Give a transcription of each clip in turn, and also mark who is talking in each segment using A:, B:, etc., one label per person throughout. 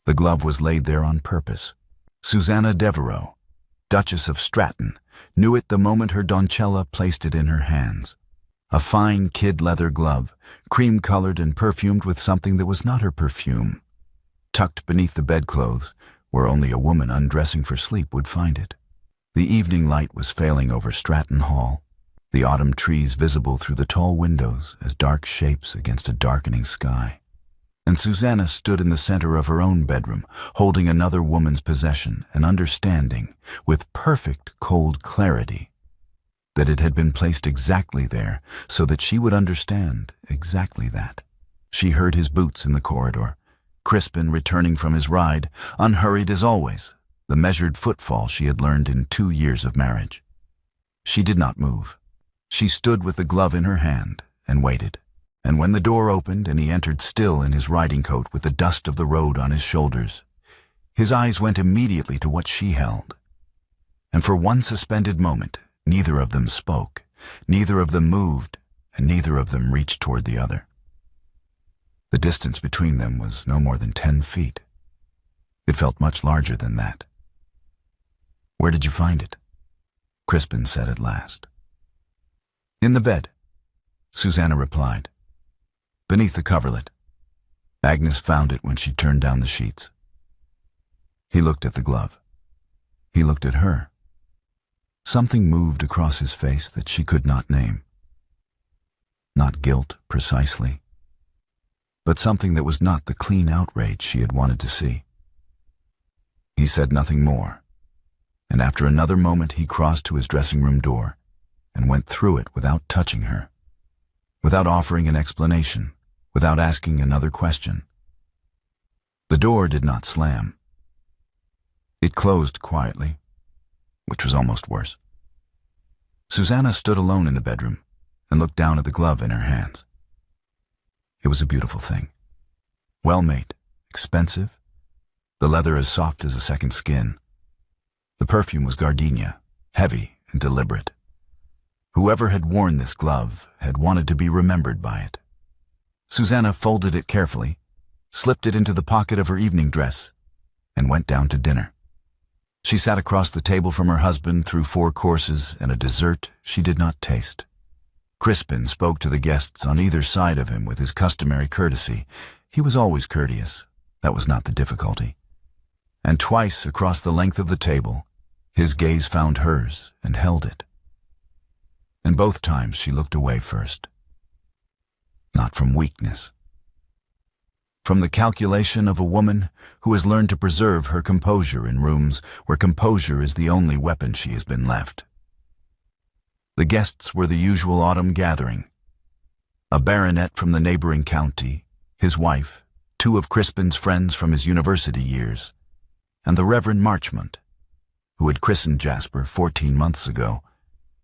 A: The glove was laid there on purpose. Susannah Devereux, Duchess of Stratton, knew it the moment her Doncella placed it in her hands. A fine kid leather glove, cream-colored and perfumed with something that was not her perfume, tucked beneath the bedclothes, where only a woman undressing for sleep would find it. The evening light was failing over Stratton Hall, the autumn trees visible through the tall windows as dark shapes against a darkening sky. And Susannah stood in the center of her own bedroom, holding another woman's possession and understanding, with perfect cold clarity, that it had been placed exactly there so that she would understand exactly that. She heard his boots in the corridor, Crispin returning from his ride, unhurried as always, the measured footfall she had learned in 2 years of marriage. She did not move. She stood with the glove in her hand and waited. And when the door opened and he entered still in his riding coat with the dust of the road on his shoulders, his eyes went immediately to what she held. And for one suspended moment, neither of them spoke, neither of them moved, and neither of them reached toward the other. The distance between them was no more than 10 feet. It felt much larger than that. "Where did you find it?" Crispin said at last. "In the bed," Susannah replied. "Beneath the coverlet. Agnes found it when she turned down the sheets." He looked at the glove. He looked at her. Something moved across his face that she could not name. Not guilt, precisely, but something that was not the clean outrage she had wanted to see. He said nothing more, and after another moment he crossed to his dressing-room door and went through it without touching her, without offering an explanation, without asking another question. The door did not slam. It closed quietly, which was almost worse. Susannah stood alone in the bedroom and looked down at the glove in her hands. It was a beautiful thing. Well made, expensive, the leather as soft as a second skin. The perfume was gardenia, heavy and deliberate. Whoever had worn this glove had wanted to be remembered by it. Susannah folded it carefully, slipped it into the pocket of her evening dress, and went down to dinner. She sat across the table from her husband through 4 courses and a dessert she did not taste. Crispin spoke to the guests on either side of him with his customary courtesy. He was always courteous. That was not the difficulty. And twice across the length of the table, his gaze found hers and held it. And both times she looked away first. Not from weakness. From the calculation of a woman who has learned to preserve her composure in rooms where composure is the only weapon she has been left. The guests were the usual autumn gathering. A baronet from the neighboring county, his wife, 2 of Crispin's friends from his university years, and the Reverend Marchmont, who had christened Jasper 14 months ago,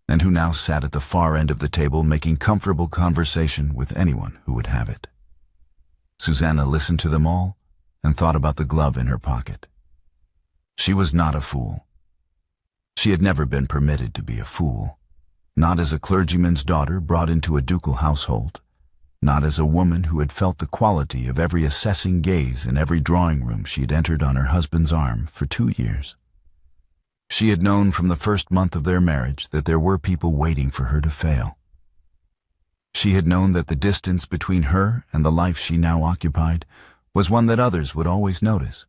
A: and who now sat at the far end of the table making comfortable conversation with anyone who would have it. Susannah listened to them all and thought about the glove in her pocket. She was not a fool. She had never been permitted to be a fool. Not as a clergyman's daughter brought into a ducal household, not as a woman who had felt the quality of every assessing gaze in every drawing room she had entered on her husband's arm for 2 years. She had known from the first month of their marriage that there were people waiting for her to fail. She had known that the distance between her and the life she now occupied was one that others would always notice,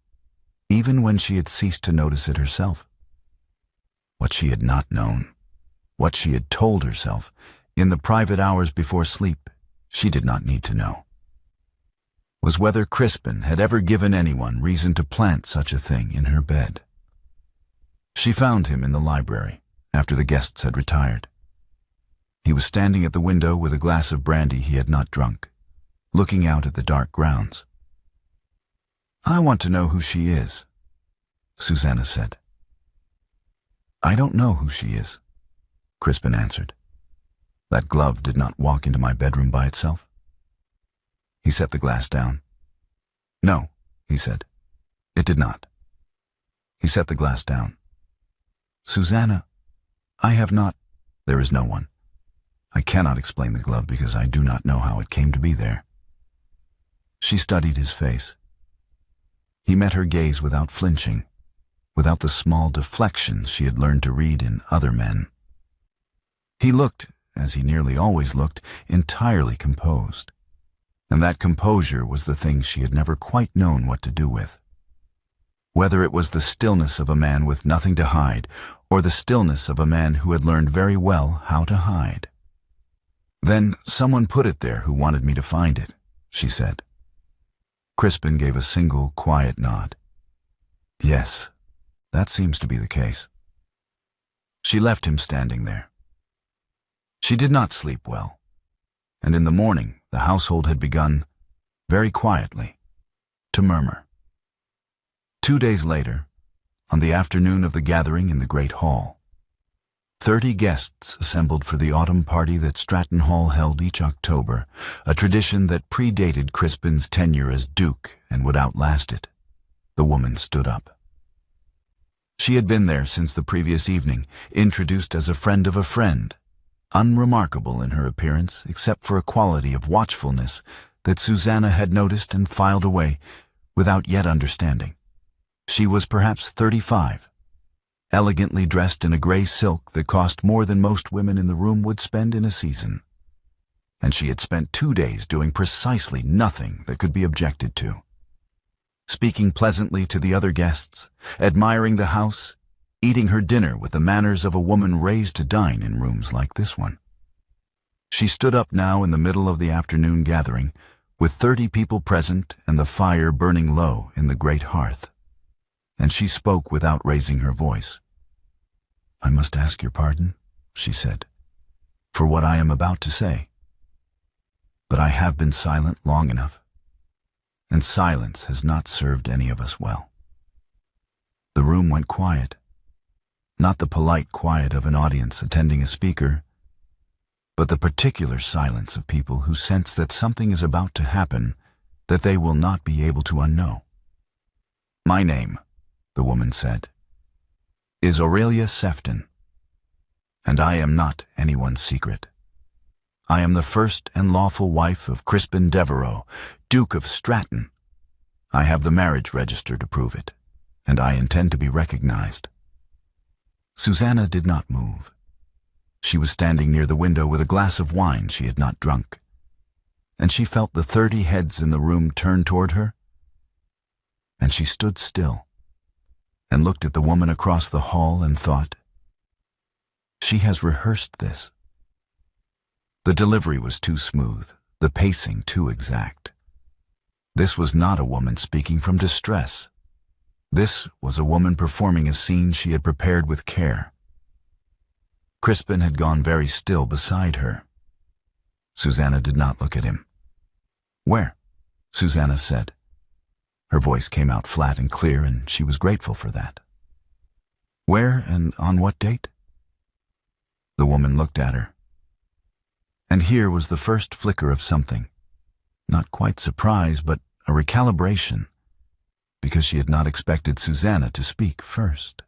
A: even when she had ceased to notice it herself. What she had not known, what she had told herself, in the private hours before sleep, she did not need to know, was whether Crispin had ever given anyone reason to plant such a thing in her bed. She found him in the library after the guests had retired. He was standing at the window with a glass of brandy he had not drunk, looking out at the dark grounds. "I want to know who she is," Susannah said. "I don't know who she is," Crispin answered. "That glove did not walk into my bedroom by itself." He set the glass down. "No," he said, "it did not." He set the glass down. "Susannah, I have not—" "There is no one. I cannot explain the glove because I do not know how it came to be there." She studied his face. He met her gaze without flinching, without the small deflections she had learned to read in other men. He looked, as he nearly always looked, entirely composed, and that composure was the thing she had never quite known what to do with. Whether it was the stillness of a man with nothing to hide, or the stillness of a man who had learned very well how to hide. "Then someone put it there who wanted me to find it," she said. Crispin gave a single, quiet nod. "Yes, that seems to be the case." She left him standing there. She did not sleep well, and in the morning the household had begun, very quietly, to murmur. 2 days later, on the afternoon of the gathering in the great hall, 30 guests assembled for the autumn party that Stratton Hall held each October, a tradition that predated Crispin's tenure as Duke and would outlast it. The woman stood up. She had been there since the previous evening, introduced as a friend of a friend, unremarkable in her appearance except for a quality of watchfulness that Susannah had noticed and filed away without yet understanding. She was perhaps 35, elegantly dressed in a gray silk that cost more than most women in the room would spend in a season. And she had spent 2 days doing precisely nothing that could be objected to. Speaking pleasantly to the other guests, admiring the house, eating her dinner with the manners of a woman raised to dine in rooms like this one. She stood up now in the middle of the afternoon gathering, with 30 people present and the fire burning low in the great hearth. And she spoke without raising her voice. "I must ask your pardon," she said, "for what I am about to say. But I have been silent long enough, and silence has not served any of us well." The room went quiet, not the polite quiet of an audience attending a speaker, but the particular silence of people who sense that something is about to happen that they will not be able to unknow. "My name," the woman said, "is Aurelia Sefton, and I am not anyone's secret. I am the first and lawful wife of Crispin Devereux, Duke of Stratton. I have the marriage register to prove it, and I intend to be recognized." Susannah did not move. She was standing near the window with a glass of wine she had not drunk, and she felt the 30 heads in the room turn toward her, and she stood still and looked at the woman across the hall and thought, "She has rehearsed this." The delivery was too smooth, the pacing too exact. This was not a woman speaking from distress. This was a woman performing a scene she had prepared with care. Crispin had gone very still beside her. Susannah did not look at him. "Where?" Susannah said. Her voice came out flat and clear, and she was grateful for that. "Where and on what date?" The woman looked at her. And here was the first flicker of something, not quite surprise, but a recalibration, because she had not expected Susannah to speak first.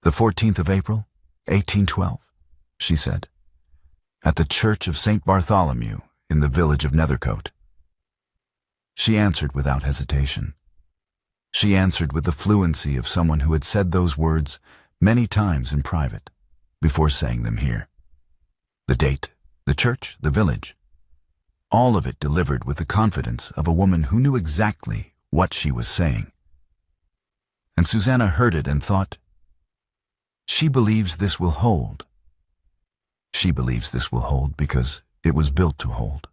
A: "The 14th of April, 1812, she said, "at the Church of St. Bartholomew in the village of Nethercote." She answered without hesitation. She answered with the fluency of someone who had said those words many times in private, before saying them here. The date, the church, the village, all of it delivered with the confidence of a woman who knew exactly what she was saying. And Susannah heard it and thought, "She believes this will hold. She believes this will hold because it was built to hold."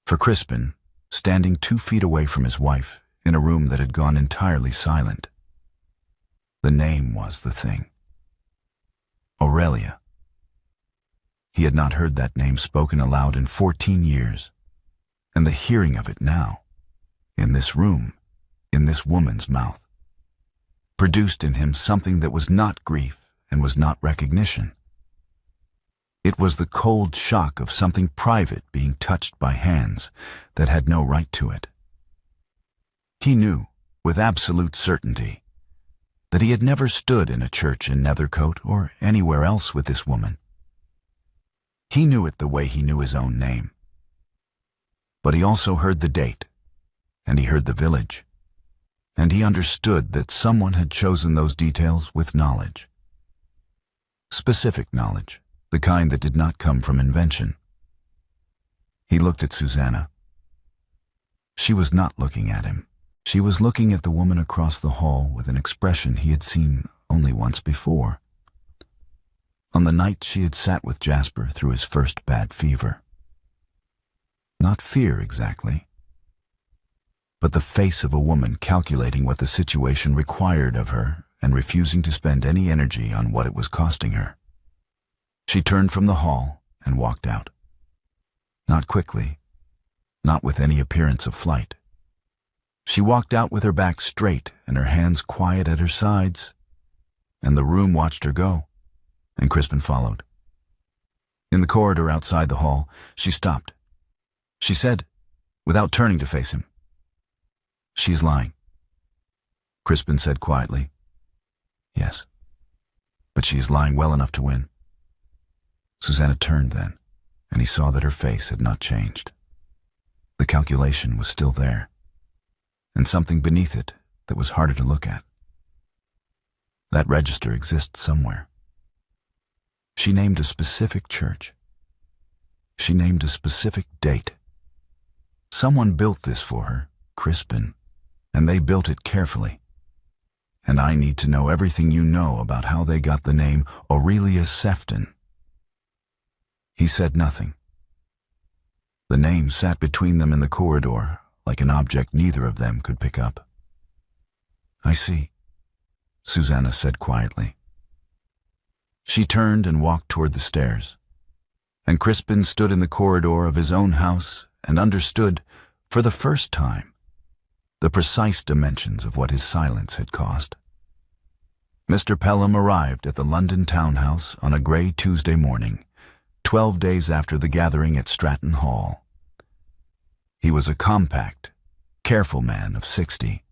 A: For Crispin, standing 2 feet away from his wife in a room that had gone entirely silent, the name was the thing. Aurelia. He had not heard that name spoken aloud in 14 years, and the hearing of it now, in this room, in this woman's mouth, produced in him something that was not grief and was not recognition. It was the cold shock of something private being touched by hands that had no right to it. He knew, with absolute certainty, that he had never stood in a church in Nethercote or anywhere else with this woman. He knew it the way he knew his own name. But he also heard the date, and he heard the village. And he understood that someone had chosen those details with knowledge. Specific knowledge, the kind that did not come from invention. He looked at Susannah. She was not looking at him. She was looking at the woman across the hall with an expression he had seen only once before. On the night she had sat with Jasper through his first bad fever. Not fear exactly, but the face of a woman calculating what the situation required of her and refusing to spend any energy on what it was costing her. She turned from the hall and walked out. Not quickly, not with any appearance of flight. She walked out with her back straight and her hands quiet at her sides, and the room watched her go, and Crispin followed. In the corridor outside the hall, she stopped. She said, without turning to face him, "She is lying." Crispin said quietly, "Yes, but she is lying well enough to win." Susannah turned then, and he saw that her face had not changed. The calculation was still there, and something beneath it that was harder to look at. That register exists somewhere. She named a specific church. She named a specific date. Someone built this for her, Crispin, and they built it carefully. And I need to know everything you know about how they got the name Aurelia Sefton. He said nothing. The name sat between them in the corridor, like an object neither of them could pick up. "I see," Susannah said quietly. She turned and walked toward the stairs, and Crispin stood in the corridor of his own house and understood, for the first time, the precise dimensions of what his silence had cost. Mr. Pelham arrived at the London townhouse on a grey Tuesday morning, 12 days after the gathering at Stratton Hall. He was a compact, careful man of 60,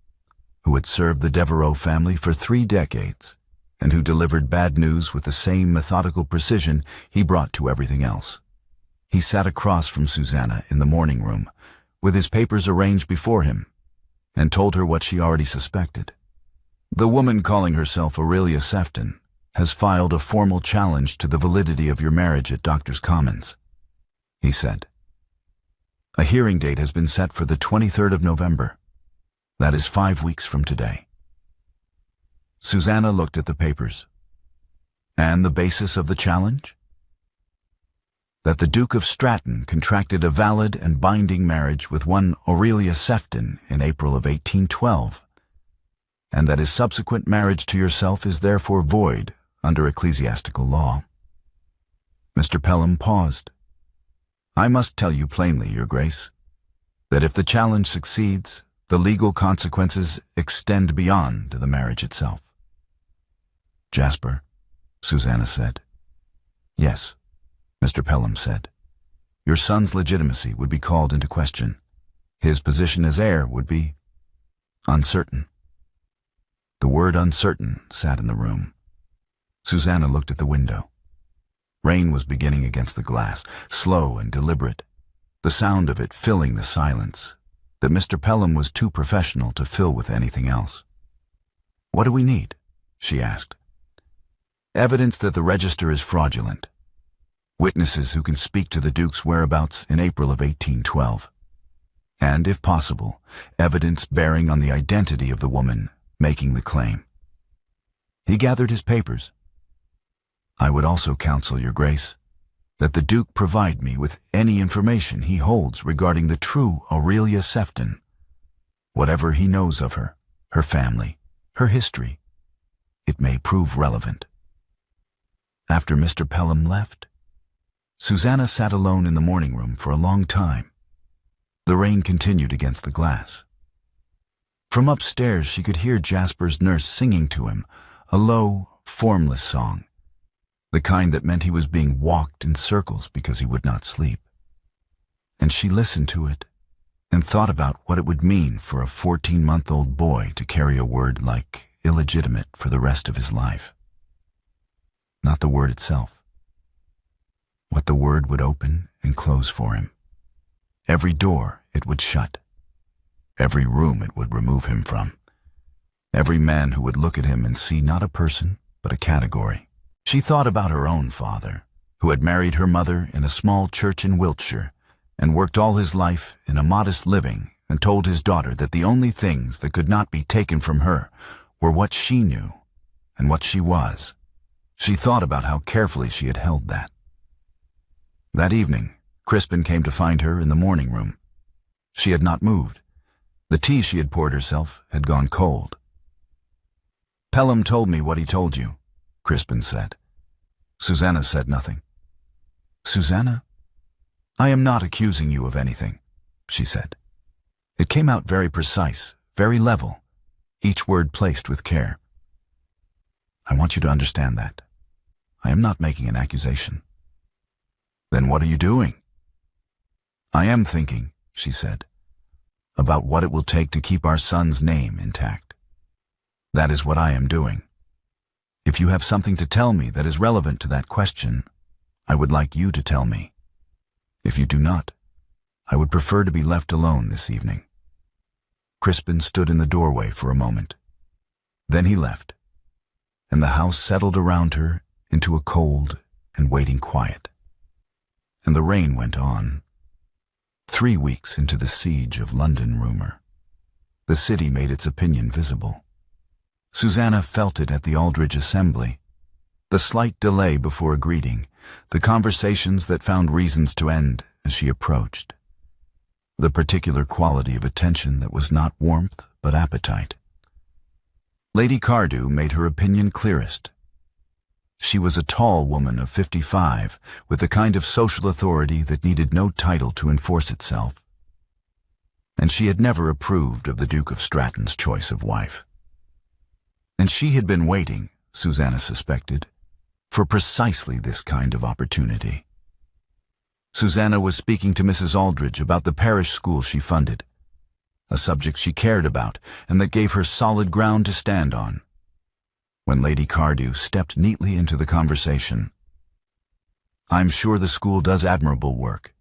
A: who had served the Devereux family for 3 decades, and who delivered bad news with the same methodical precision he brought to everything else. He sat across from Susannah in the morning room, with his papers arranged before him, and told her what she already suspected. "The woman calling herself Aurelia Sefton has filed a formal challenge to the validity of your marriage at Doctors' Commons," he said. "A hearing date has been set for the 23rd of November. That is 5 weeks from today." Susannah looked at the papers. "And the basis of the challenge?" "That the Duke of Stratton contracted a valid and binding marriage with one Aurelia Sefton in April of 1812, and that his subsequent marriage to yourself is therefore void under ecclesiastical law." Mr. Pelham paused. "I must tell you plainly, Your Grace, that if the challenge succeeds, the legal consequences extend beyond the marriage itself." "Jasper," Susannah said. "Yes," Mr. Pelham said. "Your son's legitimacy would be called into question. His position as heir would be uncertain." The word uncertain sat in the room. Susannah looked at the window. Rain was beginning against the glass, slow and deliberate, the sound of it filling the silence that Mr. Pelham was too professional to fill with anything else. "What do we need?" she asked. "Evidence that the register is fraudulent. Witnesses who can speak to the Duke's whereabouts in April of 1812. And, if possible, evidence bearing on the identity of the woman making the claim." He gathered his papers. "I would also counsel, Your Grace, that the Duke provide me with any information he holds regarding the true Aurelia Sefton. Whatever he knows of her, her family, her history, it may prove relevant." After Mr. Pelham left, Susannah sat alone in the morning room for a long time. The rain continued against the glass. From upstairs she could hear Jasper's nurse singing to him a low, formless song, the kind that meant he was being walked in circles because he would not sleep. And she listened to it and thought about what it would mean for a 14-month-old boy to carry a word like illegitimate for the rest of his life. Not the word itself. What the word would open and close for him. Every door it would shut. every room it would remove him from, every man who would look at him and see not a person, but a category. She thought about her own father, who had married her mother in a small church in Wiltshire and worked all his life in a modest living, and told his daughter that the only things that could not be taken from her were what she knew and what she was. She thought about how carefully she had held that. That evening, Crispin came to find her in the morning room. She had not moved. The tea she had poured herself had gone cold. "Pelham told me what he told you," Crispin said. Susannah said nothing. "Susannah, I am not accusing you of anything," she said. It came out very precise, very level, each word placed with care. "I want you to understand that. I am not making an accusation." "Then what are you doing?" "I am thinking," she said, "about what it will take to keep our son's name intact. That is what I am doing. If you have something to tell me that is relevant to that question, I would like you to tell me. If you do not, I would prefer to be left alone this evening." Crispin stood in the doorway for a moment. Then he left, and the house settled around her into a cold and waiting quiet. And the rain went on. 3 weeks into the siege of London rumor, the city made its opinion visible. Susannah felt it at the Aldridge assembly, the slight delay before a greeting, the conversations that found reasons to end as she approached, the particular quality of attention that was not warmth but appetite. Lady Cardew made her opinion clearest. She was a tall woman of 55, with the kind of social authority that needed no title to enforce itself. And she had never approved of the Duke of Stratton's choice of wife. And she had been waiting, Susannah suspected, for precisely this kind of opportunity. Susannah was speaking to Mrs. Aldridge about the parish school she funded, a subject she cared about and that gave her solid ground to stand on, when Lady Cardew stepped neatly into the conversation. "I'm sure the school does admirable work,"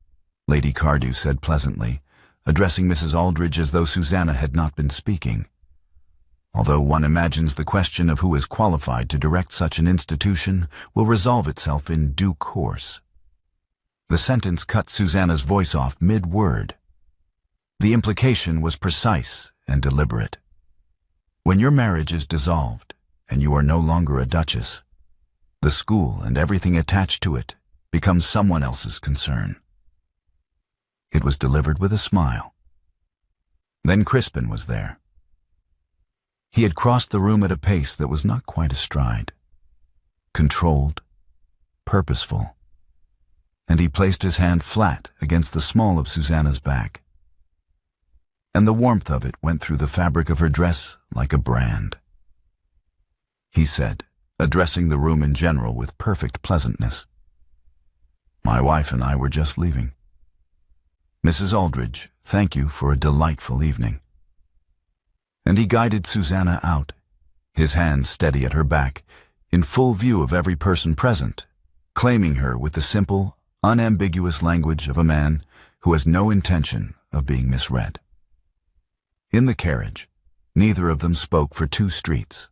A: Lady Cardew said pleasantly, addressing Mrs. Aldridge as though Susannah had not been speaking. "Although one imagines the question of who is qualified to direct such an institution will resolve itself in due course." The sentence cut Susannah's voice off mid-word. The implication was precise and deliberate. When your marriage is dissolved and you are no longer a duchess, the school and everything attached to it becomes someone else's concern. It was delivered with a smile. Then Crispin was there. He had crossed the room at a pace that was not quite a stride, controlled, purposeful, and he placed his hand flat against the small of Susannah's back. And the warmth of it went through the fabric of her dress like a brand. He said, addressing the room in general with perfect pleasantness, "My wife and I were just leaving. Mrs. Aldridge, thank you for a delightful evening." And he guided Susannah out, his hand steady at her back, in full view of every person present, claiming her with the simple, unambiguous language of a man who has no intention of being misread. In the carriage, neither of them spoke for 2 streets.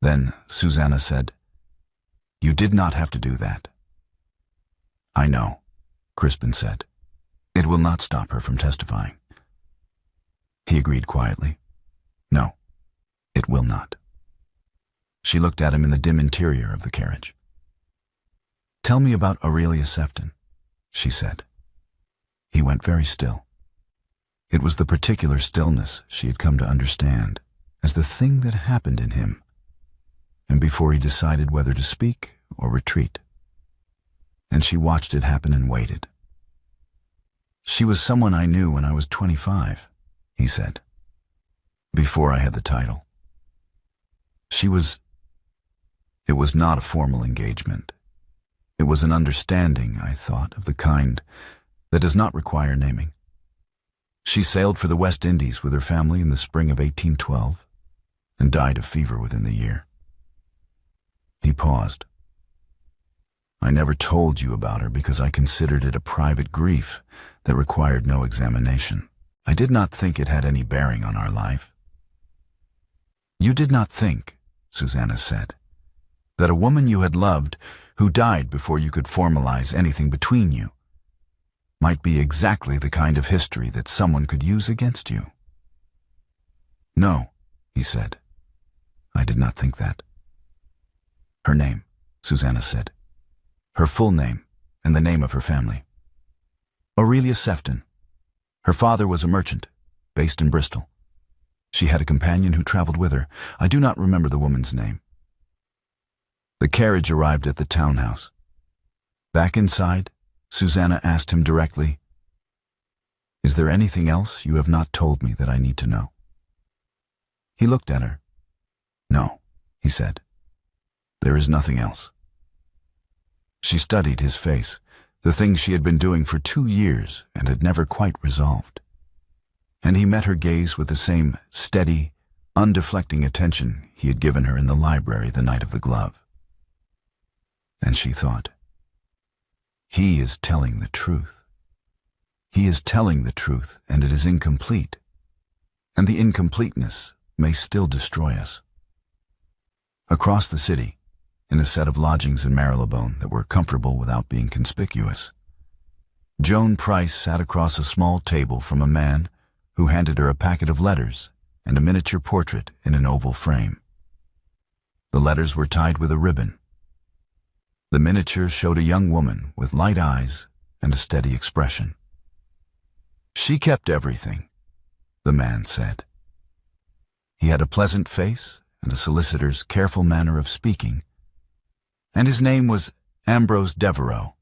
A: Then Susannah said, "You did not have to do that." "I know," Crispin said. "It will not stop her from testifying." He agreed quietly. "No, it will not." She looked at him in the dim interior of the carriage. "Tell me about Aurelia Sefton," she said. He went very still. It was the particular stillness she had come to understand as the thing that happened in him, and before he decided whether to speak or retreat. And she watched it happen and waited. "She was someone I knew when I was 25, he said, "before I had the title. It was not a formal engagement. It was an understanding, I thought, of the kind that does not require naming. She sailed for the West Indies with her family in the spring of 1812 and died of fever within the year." He paused. "I never told you about her because I considered it a private grief that required no examination. I did not think it had any bearing on our life. You did not think, Susannah said, that a woman you had loved, who died before you could formalize anything between you, might be exactly the kind of history that someone could use against you. No, he said. I did not think that. Her name, Susannah said. Her full name, and the name of her family. Aurelia Sefton. Her father was a merchant, based in Bristol. She had a companion who traveled with her. I do not remember the woman's name. The carriage arrived at the townhouse. Back inside, Susannah asked him directly, "Is there anything else you have not told me that I need to know?" He looked at her. "No," he said. "There is nothing else." She studied his face, the thing she had been doing for 2 years and had never quite resolved. And he met her gaze with the same steady, undeflecting attention he had given her in the library the night of the glove. And she thought, he is telling the truth. He is telling the truth, and it is incomplete. And the incompleteness may still destroy us. Across the city, in a set of lodgings in Marylebone that were comfortable without being conspicuous, Joan Price sat across a small table from a man who handed her a packet of letters and a miniature portrait in an oval frame. The letters were tied with a ribbon. The miniature showed a young woman with light eyes and a steady expression. She kept everything, the man said. He had a pleasant face and a solicitor's careful manner of speaking, and his name was Ambrose Devereux,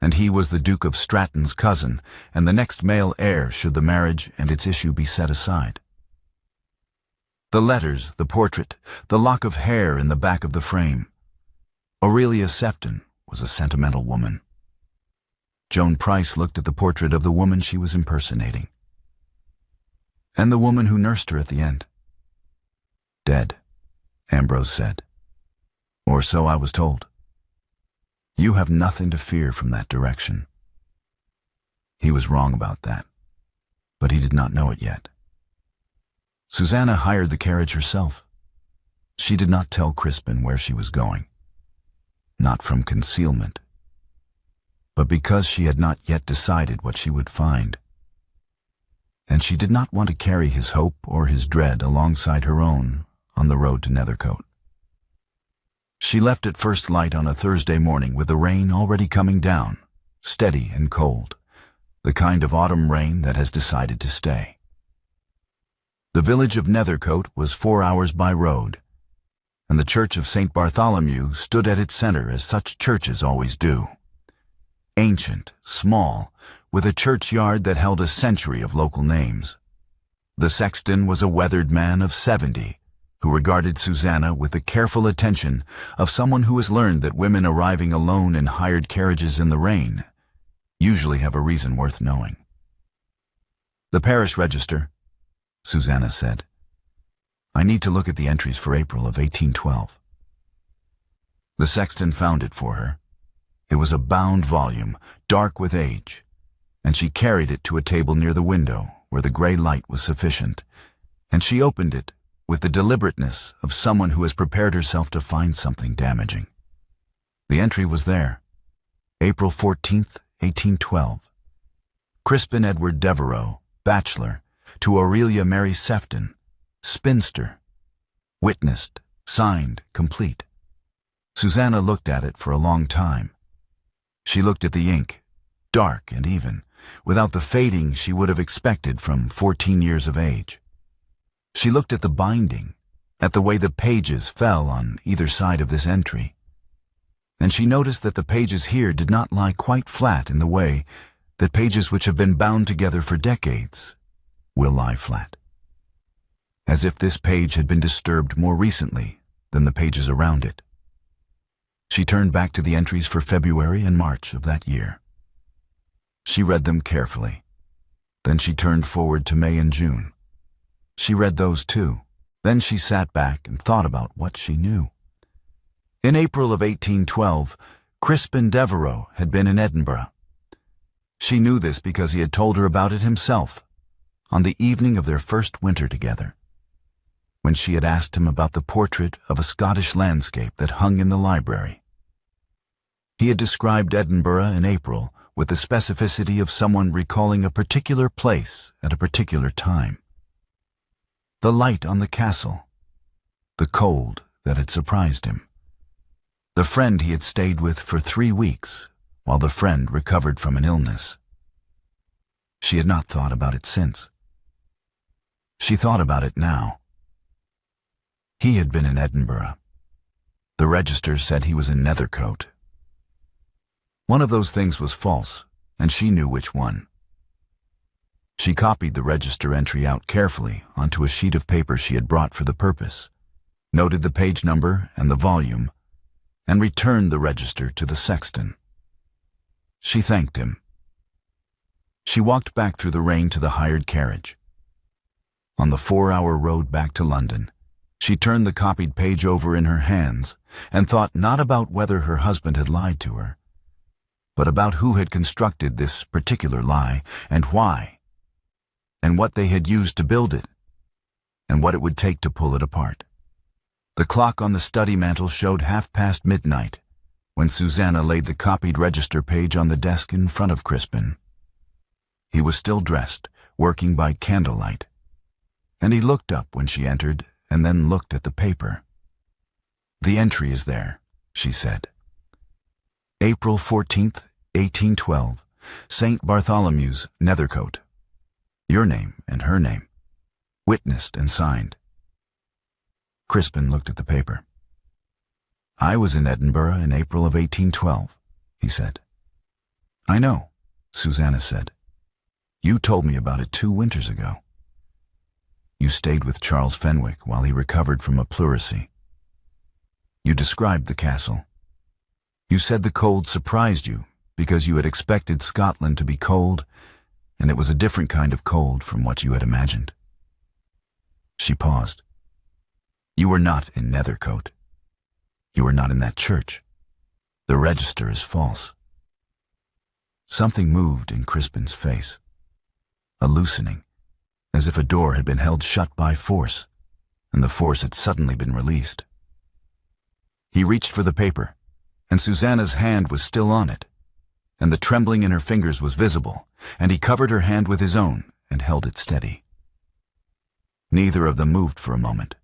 A: and he was the Duke of Stratton's cousin and the next male heir should the marriage and its issue be set aside. The letters, the portrait, the lock of hair in the back of the frame. Aurelia Sefton was a sentimental woman. Joan Price looked at the portrait of the woman she was impersonating. And the woman who nursed her at the end. Dead, Ambrose said. Or so I was told. You have nothing to fear from that direction. He was wrong about that, but he did not know it yet. Susannah hired the carriage herself. She did not tell Crispin where she was going. Not from concealment, but because she had not yet decided what she would find. And she did not want to carry his hope or his dread alongside her own on the road to Nethercote. She left at first light on a Thursday morning with the rain already coming down, steady and cold, the kind of autumn rain that has decided to stay. The village of Nethercote was 4 hours by road, and the church of St. Bartholomew stood at its center as such churches always do. Ancient, small, with a churchyard that held a century of local names. The sexton was a weathered man of 70, who regarded Susannah with the careful attention of someone who has learned that women arriving alone in hired carriages in the rain usually have a reason worth knowing. The parish register, Susannah said. I need to look at the entries for April of 1812. The sexton found it for her. It was a bound volume, dark with age, and she carried it to a table near the window where the gray light was sufficient, and she opened it with the deliberateness of someone who has prepared herself to find something damaging. The entry was there. April 14th, 1812. Crispin Edward Devereux, bachelor, to Aurelia Mary Sefton, spinster. Witnessed, signed, complete. Susannah looked at it for a long time. She looked at the ink, dark and even, without the fading she would have expected from 14 years of age. She looked at the binding, at the way the pages fell on either side of this entry. And she noticed that the pages here did not lie quite flat in the way that pages which have been bound together for decades will lie flat. As if this page had been disturbed more recently than the pages around it. She turned back to the entries for February and March of that year. She read them carefully. Then she turned forward to May and June. She read those too. Then she sat back and thought about what she knew. In April of 1812, Crispin Devereux had been in Edinburgh. She knew this because he had told her about it himself, on the evening of their first winter together, when she had asked him about the portrait of a Scottish landscape that hung in the library. He had described Edinburgh in April with the specificity of someone recalling a particular place at a particular time. The light on the castle, the cold that had surprised him, the friend he had stayed with for 3 weeks while the friend recovered from an illness. She had not thought about it since. She thought about it now. He had been in Edinburgh. The register said he was in Nethercote. One of those things was false, and she knew which one. She copied the register entry out carefully onto a sheet of paper she had brought for the purpose, noted the page number and the volume, and returned the register to the sexton. She thanked him. She walked back through the rain to the hired carriage. On the 4-hour road back to London, she turned the copied page over in her hands and thought not about whether her husband had lied to her, but about who had constructed this particular lie and why, and what they had used to build it, and what it would take to pull it apart. The clock on the study mantel showed midnight when Susannah laid the copied register page on the desk in front of Crispin. He was still dressed, working by candlelight, and he looked up when she entered and then looked at the paper. "The entry is there," she said. April 14th, 1812, St. Bartholomew's, Nethercote. Your name and her name. Witnessed and signed. Crispin looked at the paper. "I was in Edinburgh in April of 1812, he said. "I know," Susannah said. "You told me about it 2 winters ago. You stayed with Charles Fenwick while he recovered from a pleurisy. You described the castle. You said the cold surprised you because you had expected Scotland to be cold, and it was a different kind of cold from what you had imagined." She paused. "You were not in Nethercote. You were not in that church. The register is false." Something moved in Crispin's face, a loosening, as if a door had been held shut by force, and the force had suddenly been released. He reached for the paper, and Susannah's hand was still on it, and the trembling in her fingers was visible, and he covered her hand with his own and held it steady. Neither of them moved for a moment.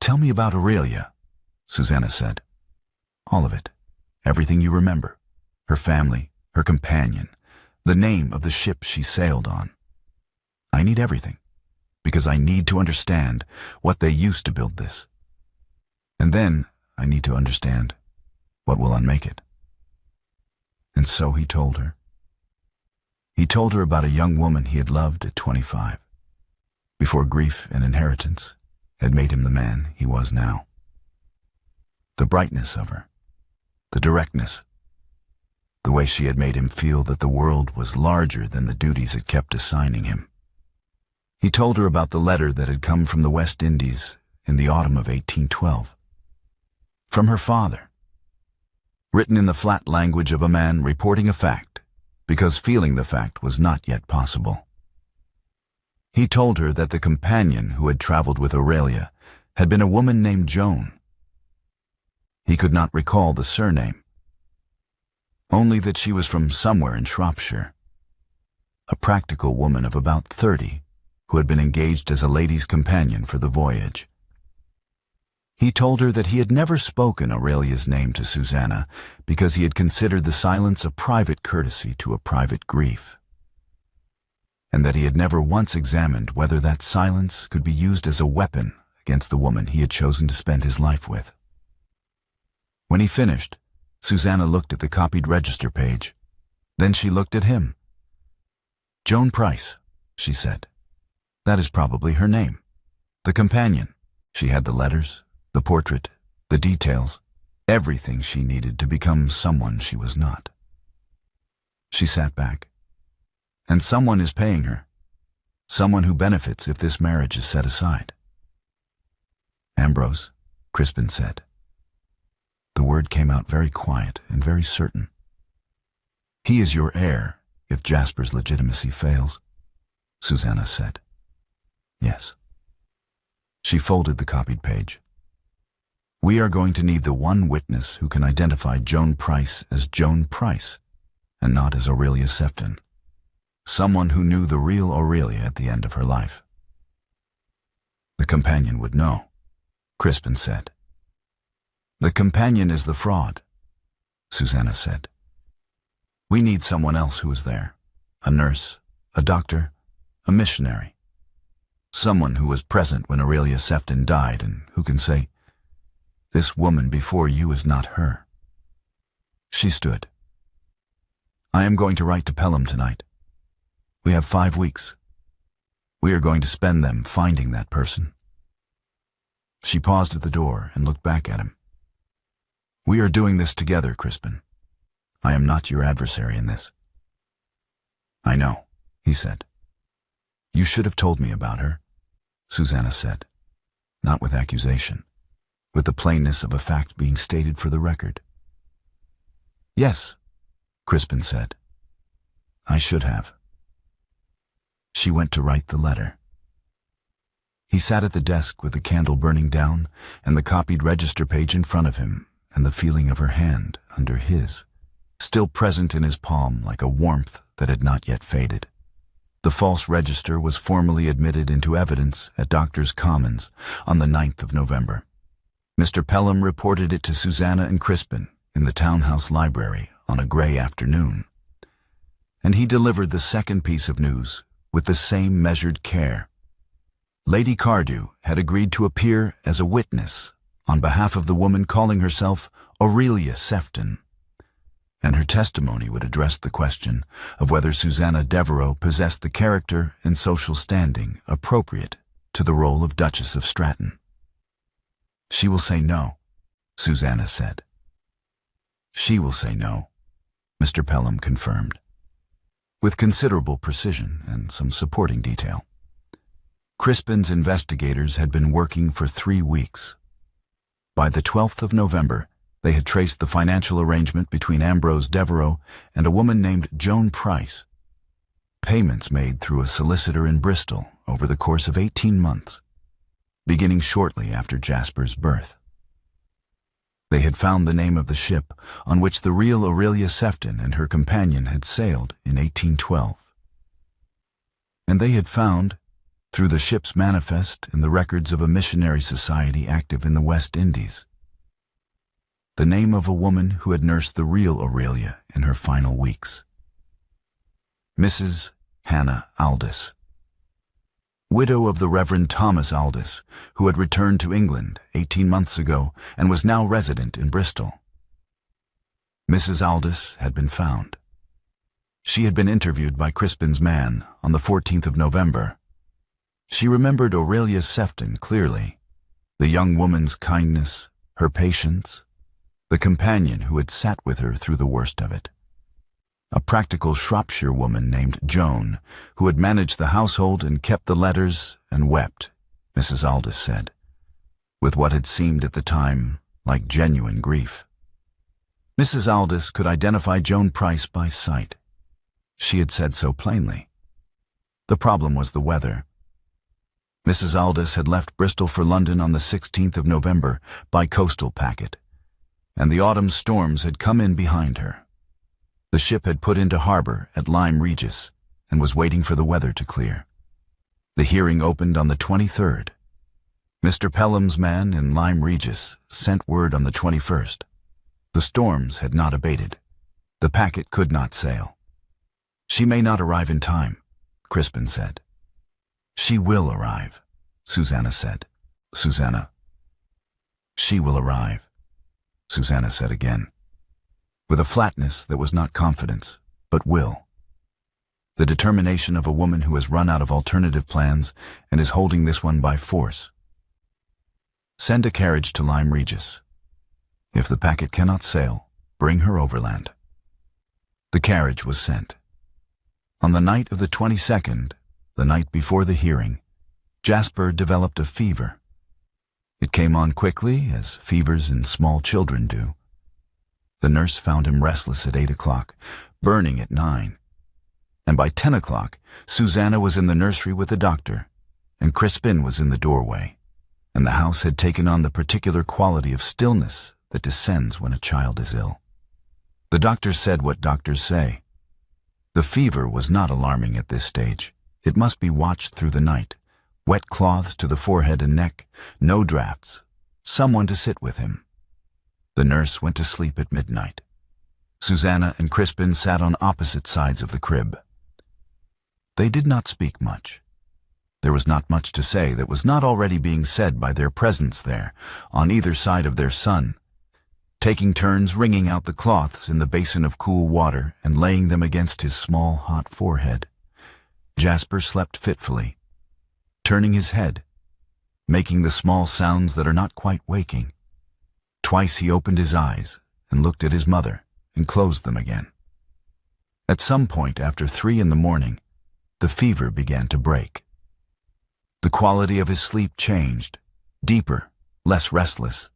A: "Tell me about Aurelia," Susannah said. "All of it. Everything you remember. Her family, her companion, the name of the ship she sailed on. I need everything, because I need to understand what they used to build this. And then I need to understand what will unmake it." And so he told her. He told her about a young woman he had loved at 25, before grief and inheritance had made him the man he was now. The brightness of her, the directness, the way she had made him feel that the world was larger than the duties it kept assigning him. He told her about the letter that had come from the West Indies in the autumn of 1812. From her father, written in the flat language of a man reporting a fact, because feeling the fact was not yet possible. He told her that the companion who had traveled with Aurelia had been a woman named Joan. He could not recall the surname, only that she was from somewhere in Shropshire, a practical woman of about 30 who had been engaged as a lady's companion for the voyage. He told her that he had never spoken Aurelia's name to Susannah because he had considered the silence a private courtesy to a private grief, and that he had never once examined whether that silence could be used as a weapon against the woman he had chosen to spend his life with. When he finished, Susannah looked at the copied register page. Then she looked at him. "Joan Price," she said. "That is probably her name. The companion. She had the letters, the portrait, the details, everything she needed to become someone she was not." She sat back. "And someone is paying her. Someone who benefits if this marriage is set aside." "Ambrose," Crispin said. The word came out very quiet and very certain. "He is your heir if Jasper's legitimacy fails." Susannah said. Yes. She folded the copied page. We are going to need the one witness who can identify Joan Price as Joan Price, and not as Aurelia Sefton. Someone who knew the real Aurelia at the end of her life. The companion would know, Crispin said. The companion is the fraud, Susannah said. We need someone else who was there. A nurse, a doctor, a missionary. Someone who was present when Aurelia Sefton died and who can say, this woman before you is not her. She stood. I am going to write to Pelham tonight. We have 5 weeks. We are going to spend them finding that person. She paused at the door and looked back at him. We are doing this together, Crispin. I am not your adversary in this. I know, he said. You should have told me about her, Susannah said, not with accusation, with the plainness of a fact being stated for the record. Yes, Crispin said. I should have. She went to write the letter. He sat at the desk with the candle burning down and the copied register page in front of him and the feeling of her hand under his, still present in his palm like a warmth that had not yet faded. The false register was formally admitted into evidence at Doctors' Commons on the 9th of November. Mr. Pelham reported it to Susannah and Crispin in the townhouse library on a gray afternoon. And he delivered the second piece of news with the same measured care. Lady Cardew had agreed to appear as a witness on behalf of the woman calling herself Aurelia Sefton, and her testimony would address the question of whether Susannah Devereux possessed the character and social standing appropriate to the role of Duchess of Stratton. She will say no, Susannah said. She will say no, Mr. Pelham confirmed, with considerable precision and some supporting detail. Crispin's investigators had been working for 3 weeks. By the 12th of November, they had traced the financial arrangement between Ambrose Devereux and a woman named Joan Price. Payments made through a solicitor in Bristol over the course of 18 months, beginning shortly after Jasper's birth. They had found the name of the ship on which the real Aurelia Sefton and her companion had sailed in 1812. And they had found, through the ship's manifest in the records of a missionary society active in the West Indies, the name of a woman who had nursed the real Aurelia in her final weeks. Mrs. Hannah Aldous, widow of the Reverend Thomas Aldous, who had returned to England 18 months ago and was now resident in Bristol. Mrs. Aldous had been found. She had been interviewed by Crispin's man on the 14th of November. She remembered Aurelia Sefton clearly, the young woman's kindness, her patience, the companion who had sat with her through the worst of it. A practical Shropshire woman named Joan, who had managed the household and kept the letters and wept, Mrs. Aldous said, with what had seemed at the time like genuine grief. Mrs. Aldous could identify Joan Price by sight. She had said so plainly. The problem was the weather. Mrs. Aldous had left Bristol for London on the 16th of November by coastal packet, and the autumn storms had come in behind her. The ship had put into harbor at Lyme Regis and was waiting for the weather to clear. The hearing opened on the 23rd. Mr. Pelham's man in Lyme Regis sent word on the 21st. The storms had not abated. The packet could not sail. She may not arrive in time, Crispin said. She will arrive, Susannah said. Susannah. She will arrive, Susannah said again, with a flatness that was not confidence, but will. The determination of a woman who has run out of alternative plans and is holding this one by force. Send a carriage to Lyme Regis. If the packet cannot sail, bring her overland. The carriage was sent. On the night of the 22nd, the night before the hearing, Jasper developed a fever. It came on quickly, as fevers in small children do. The nurse found him restless at 8 o'clock, burning at 9. and by 10 o'clock, Susannah was in the nursery with the doctor, and Crispin was in the doorway, and the house had taken on the particular quality of stillness that descends when a child is ill. The doctor said what doctors say. The fever was not alarming at this stage. It must be watched through the night. Wet cloths to the forehead and neck, no draughts, someone to sit with him. The nurse went to sleep at midnight. Susannah and Crispin sat on opposite sides of the crib. They did not speak much. There was not much to say that was not already being said by their presence there, on either side of their son, taking turns wringing out the cloths in the basin of cool water and laying them against his small, hot forehead. Jasper slept fitfully, turning his head, making the small sounds that are not quite waking. Twice he opened his eyes and looked at his mother and closed them again. At some point after 3 in the morning, the fever began to break. The quality of his sleep changed, deeper, less restless,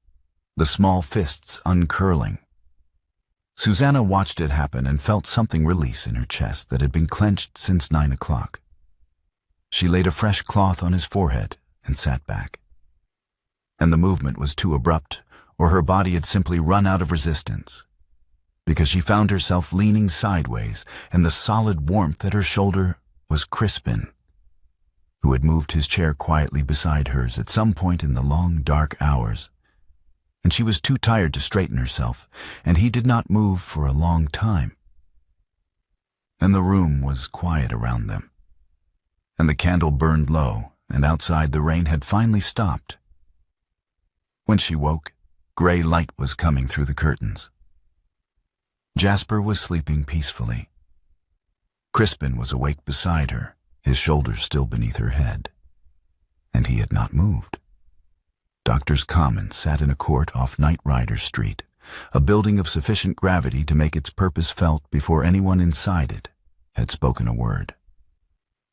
A: the small fists uncurling. Susannah watched it happen and felt something release in her chest that had been clenched since 9 o'clock. She laid a fresh cloth on his forehead and sat back. And the movement was too abrupt, or her body had simply run out of resistance, because she found herself leaning sideways, and the solid warmth at her shoulder was Crispin, who had moved his chair quietly beside hers at some point in the long, dark hours. And she was too tired to straighten herself, and he did not move for a long time. And the room was quiet around them, and the candle burned low, and outside the rain had finally stopped. When she woke, gray light was coming through the curtains. Jasper was sleeping peacefully. Crispin was awake beside her, his shoulders still beneath her head, and he had not moved. Doctors' Commons sat in a court off Knight Rider Street, a building of sufficient gravity to make its purpose felt before anyone inside it had spoken a word.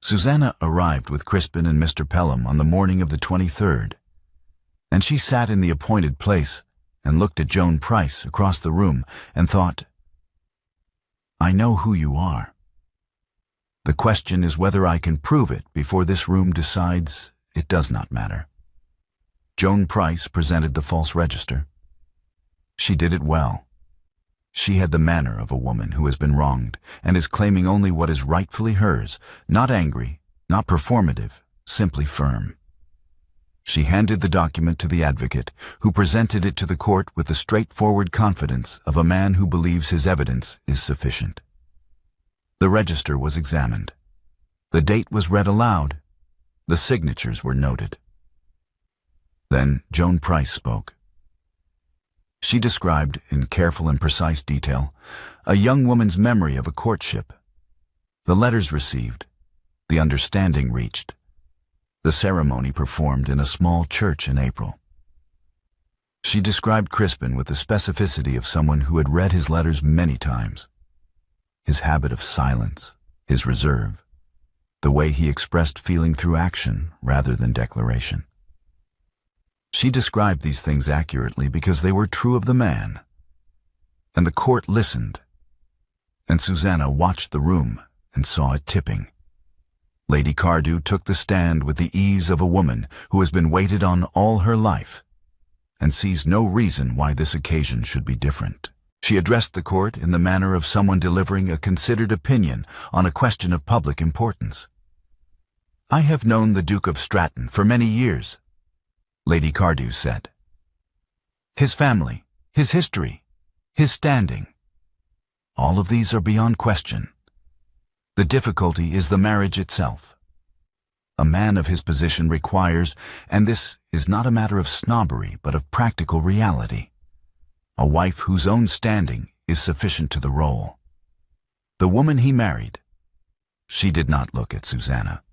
A: Susannah arrived with Crispin and Mr. Pelham on the morning of the 23rd, and she sat in the appointed place and looked at Joan Price across the room and thought, "I know who you are. The question is whether I can prove it before this room decides it does not matter." Joan Price presented the false register. She did it well. She had the manner of a woman who has been wronged and is claiming only what is rightfully hers, not angry, not performative, simply firm. She handed the document to the advocate, who presented it to the court with the straightforward confidence of a man who believes his evidence is sufficient. The register was examined. The date was read aloud. The signatures were noted. Then Joan Price spoke. She described, in careful and precise detail, a young woman's memory of a courtship, the letters received, the understanding reached, the ceremony performed in a small church in April. She described Crispin with the specificity of someone who had read his letters many times. His habit of silence, his reserve, the way he expressed feeling through action rather than declaration. She described these things accurately because they were true of the man. And the court listened, and Susannah watched the room and saw it tipping. Lady Cardew took the stand with the ease of a woman who has been waited on all her life and sees no reason why this occasion should be different. She addressed the court in the manner of someone delivering a considered opinion on a question of public importance. "I have known the Duke of Stratton for many years," Lady Cardew said. "His family, his history, his standing, all of these are beyond question. The difficulty is the marriage itself. A man of his position requires, and this is not a matter of snobbery but of practical reality, a wife whose own standing is sufficient to the role. The woman he married," she did not look at Susannah,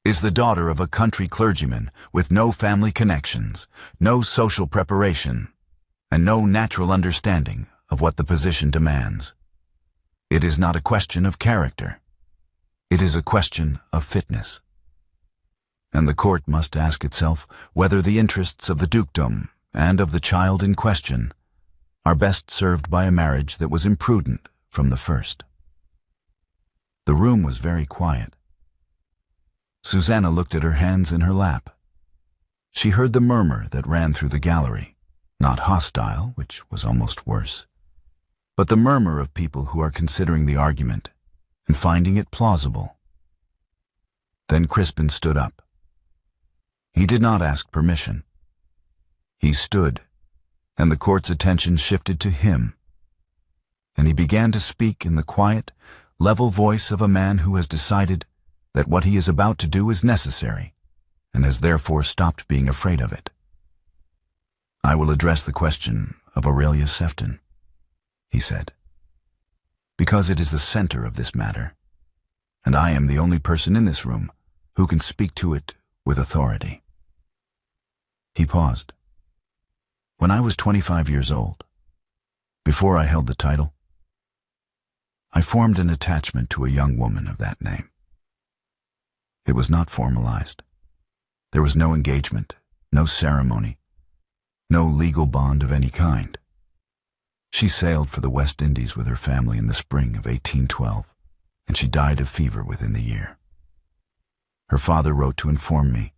A: "is the daughter of a country clergyman with no family connections, no social preparation, and no natural understanding of what the position demands. It is not a question of character. It is a question of fitness. And the court must ask itself whether the interests of the dukedom and of the child in question are best served by a marriage that was imprudent from the first." The room was very quiet. Susannah looked at her hands in her lap. She heard the murmur that ran through the gallery, not hostile, which was almost worse, but the murmur of people who are considering the argument and finding it plausible. Then Crispin stood up. He did not ask permission. He stood, and the court's attention shifted to him, and he began to speak in the quiet, level voice of a man who has decided that what he is about to do is necessary, and has therefore stopped being afraid of it. "I will address the question of Aurelia Sefton," he said, "because it is the center of this matter, and I am the only person in this room who can speak to it with authority." He paused. "When I was 25 years old, before I held the title, I formed an attachment to a young woman of that name. It was not formalized. There was no engagement, no ceremony, no legal bond of any kind. She sailed for the West Indies with her family in the spring of 1812, and she died of fever within the year. Her father wrote to inform me.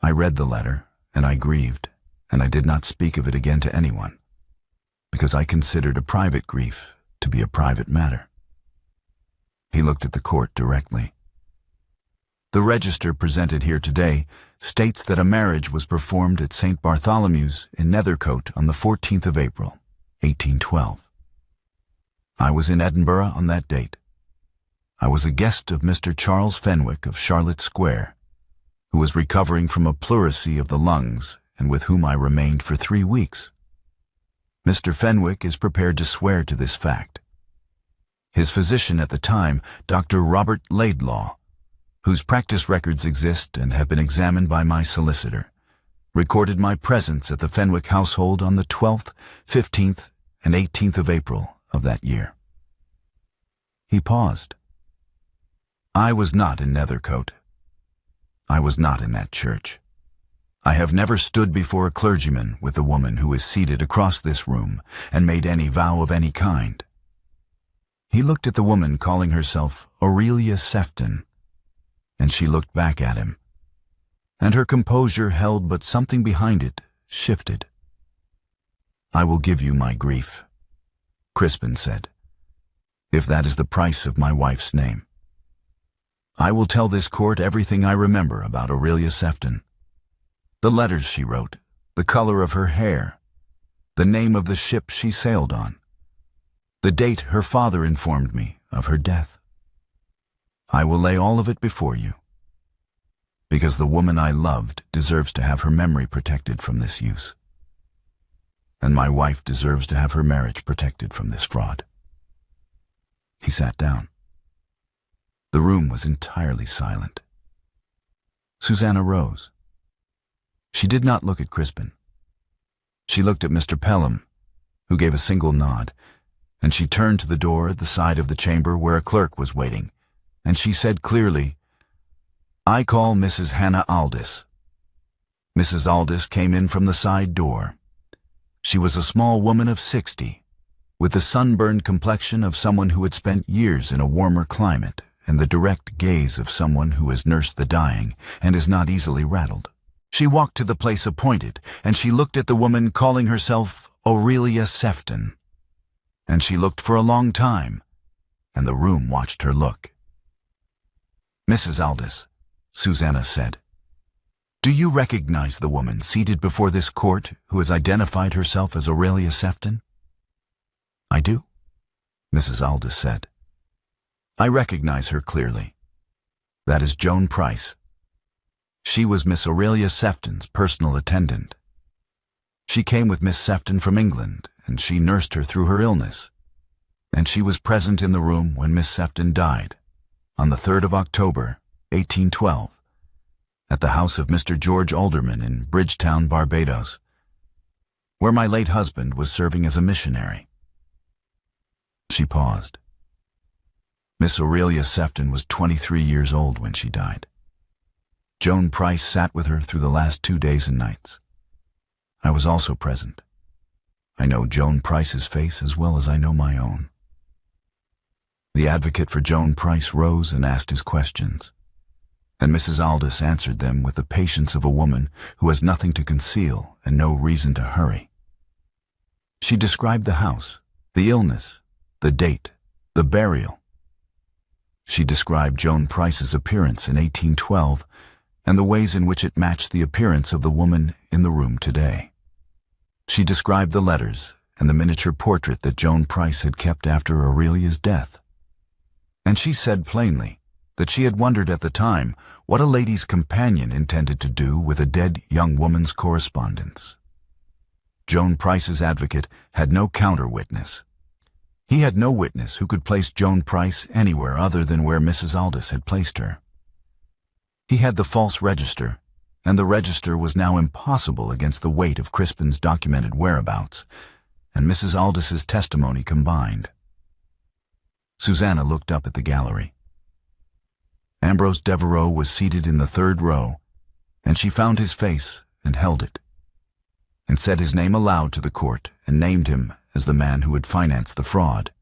A: I read the letter, and I grieved, and I did not speak of it again to anyone, because I considered a private grief to be a private matter." He looked at the court directly. "The register presented here today states that a marriage was performed at St. Bartholomew's in Nethercote on the 14th of April, 1812. I was in Edinburgh on that date. I was a guest of Mr. Charles Fenwick of Charlotte Square, who was recovering from a pleurisy of the lungs and with whom I remained for 3 weeks. Mr. Fenwick is prepared to swear to this fact. His physician at the time, Dr. Robert Laidlaw, whose practice records exist and have been examined by my solicitor, recorded my presence at the Fenwick household on the 12th, 15th, and 18th of April of that year." He paused. "I was not in Nethercote. I was not in that church. I have never stood before a clergyman with the woman who is seated across this room and made any vow of any kind." He looked at the woman calling herself Aurelia Sefton, and she looked back at him, and her composure held but something behind it, shifted. "I will give you my grief," Crispin said, "if that is the price of my wife's name. I will tell this court everything I remember about Aurelia Sefton. The letters she wrote, the color of her hair, the name of the ship she sailed on, the date her father informed me of her death. I will lay all of it before you, because the woman I loved deserves to have her memory protected from this use, and my wife deserves to have her marriage protected from this fraud." He sat down. The room was entirely silent. Susannah rose. She did not look at Crispin. She looked at Mr. Pelham, who gave a single nod, and she turned to the door at the side of the chamber where a clerk was waiting, and she said clearly, "I call Mrs. Hannah Aldis." Mrs. Aldis came in from the side door. She was a small woman of 60, with the sunburned complexion of someone who had spent years in a warmer climate and the direct gaze of someone who has nursed the dying and is not easily rattled. She walked to the place appointed, and she looked at the woman calling herself Aurelia Sefton. And she looked for a long time, and the room watched her look. "Mrs. Aldis," Susannah said, "do you recognize the woman seated before this court who has identified herself as Aurelia Sefton?" "I do," Mrs. Aldis said. "I recognize her clearly. That is Joan Price. She was Miss Aurelia Sefton's personal attendant. She came with Miss Sefton from England, and she nursed her through her illness. And she was present in the room when Miss Sefton died, on the 3rd of October, 1812, at the house of Mr. George Alderman in Bridgetown, Barbados, where my late husband was serving as a missionary." She paused. Miss Aurelia Sefton was 23 years old when she died. Joan Price sat with her through the last 2 days and nights. I was also present. I know Joan Price's face as well as I know my own. The advocate for Joan Price rose and asked his questions, and Mrs. Aldous answered them with the patience of a woman who has nothing to conceal and no reason to hurry. She described the house, the illness, the date, the burial. She described Joan Price's appearance in 1812 and the ways in which it matched the appearance of the woman in the room today. She described the letters and the miniature portrait that Joan Price had kept after Aurelia's death. And she said plainly that she had wondered at the time what a lady's companion intended to do with a dead young woman's correspondence. Joan Price's advocate had no counter-witness. He had no witness who could place Joan Price anywhere other than where Mrs. Aldous had placed her. He had the false register, and the register was now impossible against the weight of Crispin's documented whereabouts and Mrs. Aldous's testimony combined. Susannah looked up at the gallery. Ambrose Devereux was seated in the third row, and she found his face and held it, and said his name aloud to the court and named him as the man who had financed the fraud.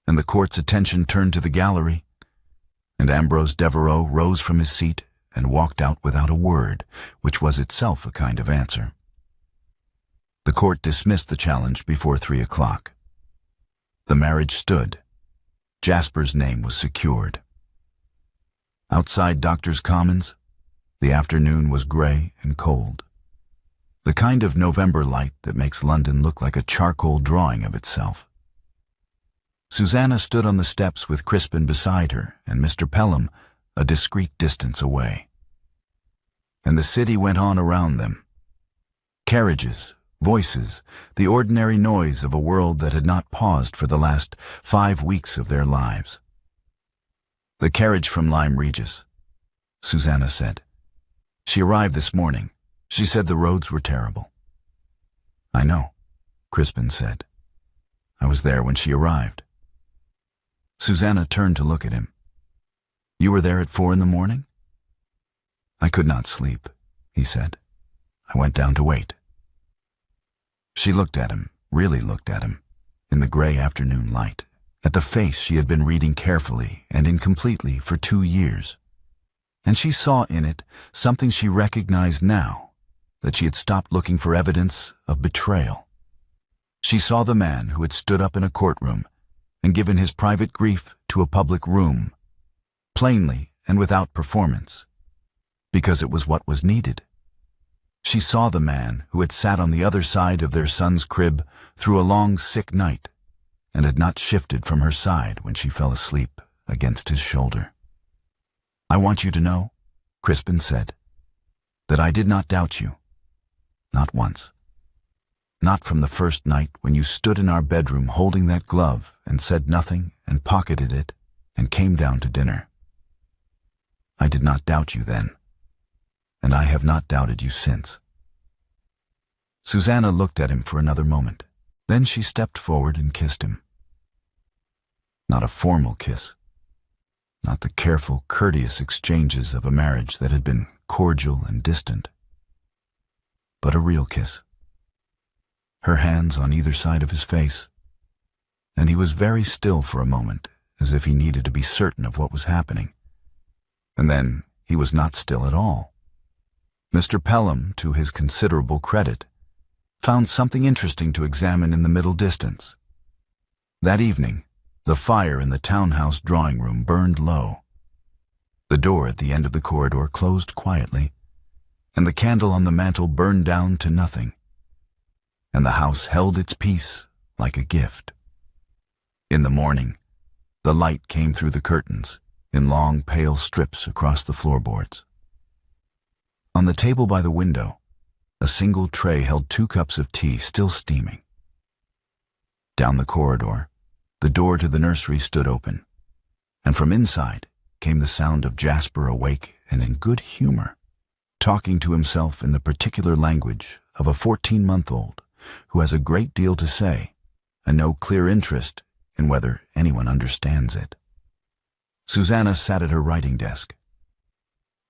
A: And the court's attention turned to the gallery, and Ambrose Devereux rose from his seat and walked out without a word, which was itself a kind of answer. The court dismissed the challenge before 3 o'clock. The marriage stood. Jasper's name was secured. Outside Doctors' Commons, the afternoon was gray and cold, the kind of November light that makes London look like a charcoal drawing of itself. Susannah stood on the steps with Crispin beside her and Mr. Pelham a discreet distance away. And the city went on around them. Carriages, voices, the ordinary noise of a world that had not paused for the last 5 weeks of their lives. "The carriage from Lyme Regis," Susannah said. "She arrived this morning. She said the roads were terrible." "I know," Crispin said. "I was there when she arrived." Susannah turned to look at him. "You were there at 4 in the morning?" "I could not sleep," he said. "I went down to wait." She looked at him, really looked at him, in the gray afternoon light, at the face she had been reading carefully and incompletely for 2 years. And she saw in it something she recognized now, that she had stopped looking for evidence of betrayal. She saw the man who had stood up in a courtroom and given his private grief to a public room, plainly and without performance, because it was what was needed. She saw the man who had sat on the other side of their son's crib through a long sick night and had not shifted from her side when she fell asleep against his shoulder. "I want you to know," Crispin said, "that I did not doubt you. Not once. Not from the first night when you stood in our bedroom holding that glove and said nothing and pocketed it and came down to dinner. I did not doubt you then, and I have not doubted you since." Susannah looked at him for another moment. Then she stepped forward and kissed him. Not a formal kiss, not the careful, courteous exchanges of a marriage that had been cordial and distant, but a real kiss. Her hands on either side of his face, and he was very still for a moment, as if he needed to be certain of what was happening. And then he was not still at all. Mr. Pelham, to his considerable credit, found something interesting to examine in the middle distance. That evening, the fire in the townhouse drawing room burned low. The door at the end of the corridor closed quietly, and the candle on the mantel burned down to nothing, and the house held its peace like a gift. In the morning, the light came through the curtains in long, pale strips across the floorboards. On the table by the window, a single tray held 2 cups of tea still steaming. Down the corridor, the door to the nursery stood open, and from inside came the sound of Jasper awake and in good humor, talking to himself in the particular language of a 14-month-old who has a great deal to say and no clear interest in whether anyone understands it. Susannah sat at her writing desk.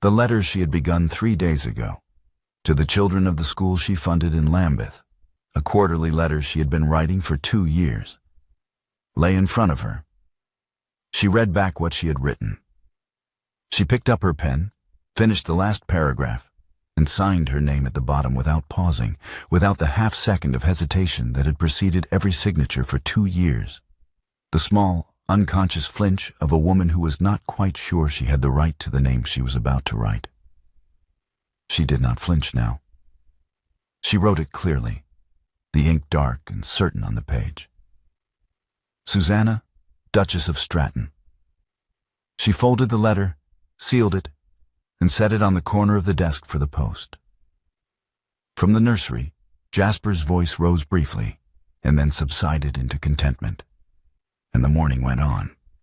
A: The letters she had begun 3 days ago, to the children of the school she funded in Lambeth, a quarterly letter she had been writing for 2 years, lay in front of her. She read back what she had written. She picked up her pen, finished the last paragraph, and signed her name at the bottom without pausing, without the half-second of hesitation that had preceded every signature for 2 years. The small, unconscious flinch of a woman who was not quite sure she had the right to the name she was about to write. She did not flinch now. She wrote it clearly, the ink dark and certain on the page. Susannah, Duchess of Stratton. She folded the letter, sealed it, and set it on the corner of the desk for the post. From the nursery, Jasper's voice rose briefly and then subsided into contentment, and the morning went on.